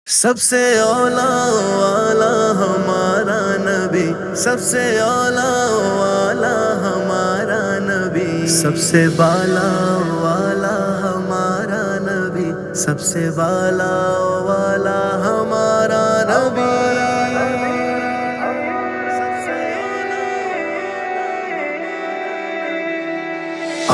سب سے اولا والا ہمارا نبی، سب سے اولا والا ہمارا نبی، سب سے بالا والا ہمارا نبی، سب سے بالا والا ہمارا نبی۔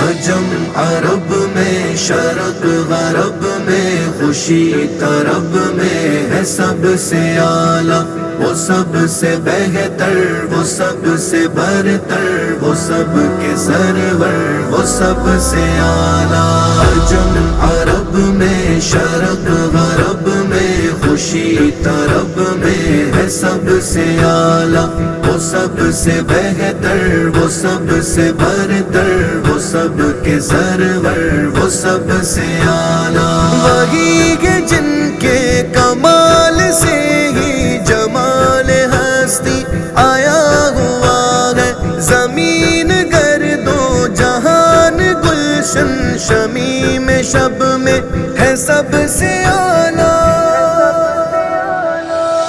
عجم عرب میں، شرق غرب میں، خوشی طرب میں ہے سب سے اعلیٰ، وہ سب سے بہتر، وہ سب سے برتر، وہ سب کے سرور، وہ سب سے اعلیٰ۔ عجم عرب میں، شرق غرب میں، خوشی طرب میں ہے سب سے اعلیٰ، وہ سب سے بہتر، وہ سب سے برتر، وہ سب کے سرور، وہ سب سے اعلیٰ۔ وہی کہ جن کے کمال سے ہی جمال ہستی آیا ہوا ہے، زمین گرد و جہان گلشن شمیم شب میں ہے سب سے اعلیٰ۔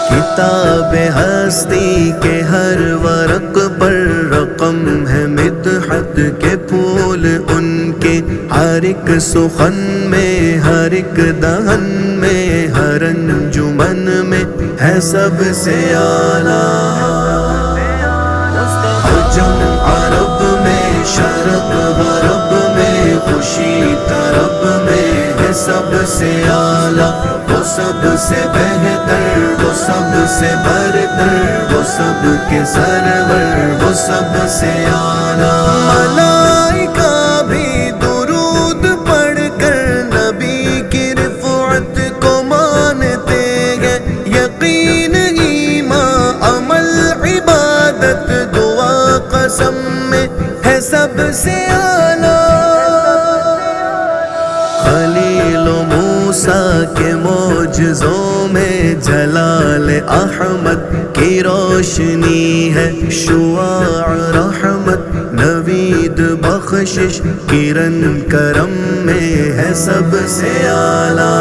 کتاب ہستی کے ہر ورق پر رقم ہے مدحت کے پھول ان کے، ہر ایک سخن میں، ہر ایک دہن میں، ہر انجمن میں ہے سب سے اعلیٰ۔ عجم عرب میں، شرق غرب میں، خوشی طرب میں ہے سب سے اعلیٰ، وہ سب سے بہتر، وہ سب سے برتر، وہ سب کے سرور، وہ سب سے اعلیٰ۔ ملائکہ بھی درود پڑھ کر نبی کی رفعت کو مانتے ہیں، یقین ایمان عمل عبادت دعا قسم میں ہے سب سے اعلیٰ۔ خلیل و موسیٰ کے معجزوں میں جلال احمد کی روشنی ہے، شعاع رحمت نوید بخشش کرن کرم میں ہے سب سے اعلیٰ۔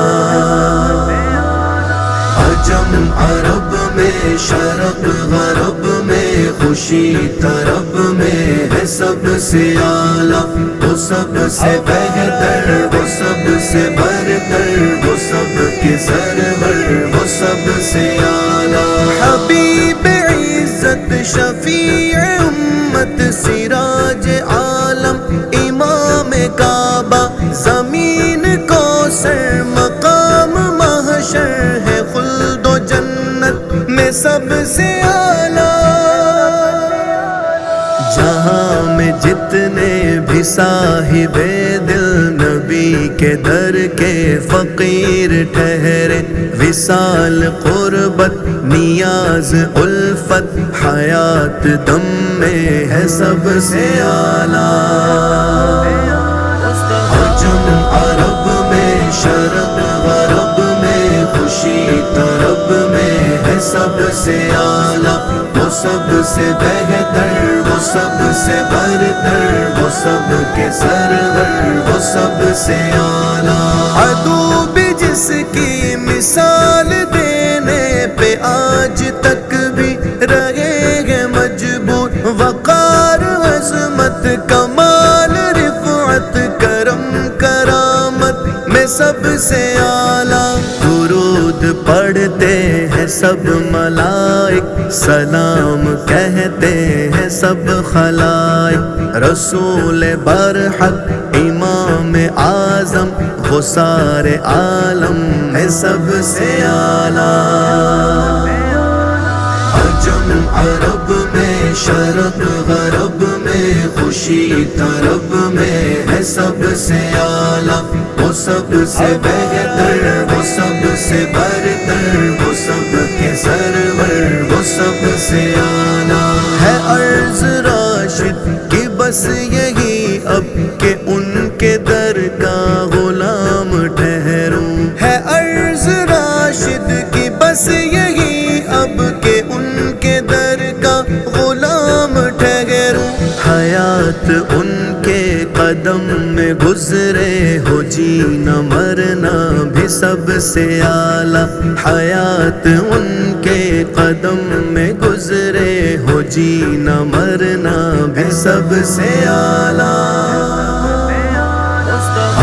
عجم عرب میں، شرق غرب میں، خوشی طرب میں ہے سب سے اعلیٰ، وہ سب سے بہتر، وہ سب سے برتر، وہ سب کے سرور، وہ سب سے اعلیٰ۔ حبیب عزت شفیع امت سراج عالم امام کعبہ، زمین کوثر مقام محشر ہے خلد و جنت میں سب سے اعلیٰ۔ جہاں میں جتنے بھی صاحب دل نبی کے در کے فقیر ٹھہرے، وصال قربت نیاز الفت حیات دم میں ہے سب سے اعلیٰ۔ عجم عرب میں، شرق غرب میں، خوشی طرب میں ہے سب سے اعلیٰ، وہ سب سے بہتر، وہ سب سے برتر، وہ سب کے سرور، وہ سب سے اعلیٰ۔ عدو بھی جس کی مثال دینے پہ آج تک بھی رہے گے مجبور، وقار عظمت کمال رفعت کرم کرامت میں سب سے اعلیٰ۔ درود پڑھتے ہیں سب ملائک، سلام کہتے ہیں سب خلائق، رسول برحق امام اعظم وہ سارے عالم ہے سب سے اعلیٰ۔ عجم عرب میں، شرق غرب میں، خوشی طرب میں ہے سب سے اعلیٰ، وہ سب سے بہتر، وہ سب سے برتر، وہ سب کے سرور، وہ سب سے اعلیٰ۔ ہے عرض راشد کہ بس یہی اب کہ ان کے در کا غلام ٹھہروں، ہے عرض راشد کہ بس یہی اب کہ ان کے در کا غلام ٹھہروں، حیات ان کے قدم میں گزرے ہو جی جینا مرنا بھی سب سے اعلیٰ، حیات ان کے قدم میں گزرے ہو، جینا مرنا بھی سب سے اعلیٰ۔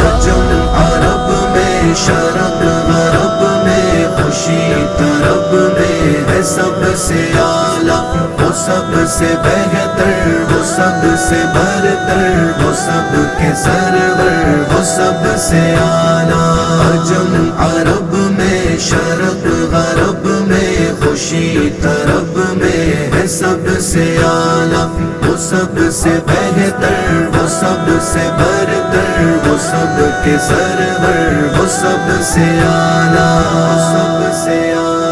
عجم عرب میں شرق غرب میں خوشی طرب میں ہے سب سے اعلیٰ، وہ سب سے بہتر، وہ سب سے برتر، وہ سب کے سرور، وہ سب سے اعلیٰ۔ عجم عرب میں شرق غرب میں خوشی طرب میں ہے سب سے اعلیٰ، وہ سب سے بہتر، وہ سب سے برتر، وہ سب کے سرور، وہ سب سے اعلیٰ، وہ سب سے اعلیٰ۔